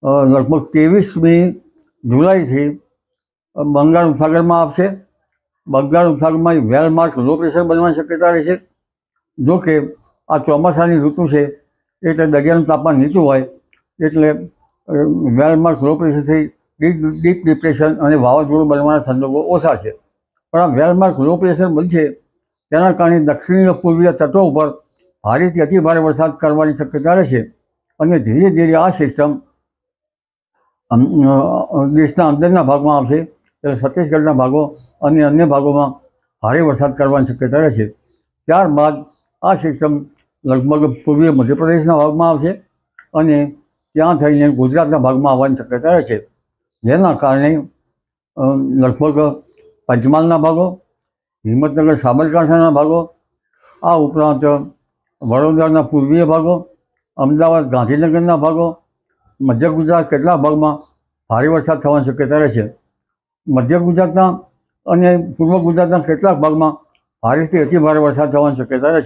લગભગ 23મી જુલાઈથી બંગાળ ઉપસાગરમાં આવશે. Bengal ઉપસાગરમાં well-marked low pressure બનવાની શક્યતા રહે છે. જો કે આ ચોમાસાની ઋતુ છે એટલે દરિયાનું તાપમાન નીચું હોય એટલે વેલમાર્ક લો પ્રેશરથી ડીપ ડિપ્રેશન અને વાવાઝોડું બનવાના સંજોગો ઓછા છે. પણ આ વેલમાર્ક લો પ્રેશર બનશે તેના કારણે દક્ષિણીય પૂર્વીય તટો ઉપર ભારેથી અતિ ભારે વરસાદ કરવાની શક્યતા રહેશે. અને ધીરે ધીરે આ સિસ્ટમ દેશના અંદરના ભાગમાં આવશે ત્યારે છત્તીસગઢના ભાગો અને અન્ય ભાગોમાં ભારે વરસાદ કરવાની શક્યતા રહેશે. ત્યારબાદ આ સિસ્ટમ લગભગ પૂર્વીય મધ્યપ્રદેશના ભાગમાં આવશે અને ત્યાં થઈને ગુજરાતના ભાગમાં આવવાની શક્યતા રહેશે. જેના કારણે લગભગ પંચમહાલના ભાગો, હિંમતનગર સાબરકાંઠાના ભાગો, આ ઉપરાંત વડોદરાના પૂર્વીય ભાગો, અમદાવાદ ગાંધીનગરના ભાગો, મધ્ય ગુજરાત કેટલાક ભાગમાં ભારે વરસાદ થવાની શક્યતા રહેશે. મધ્ય ગુજરાતના અને પૂર્વ ગુજરાતના કેટલાક ભાગમાં ભારેથી અતિ ભારે વરસાદ થવાની શક્યતા રહેશે.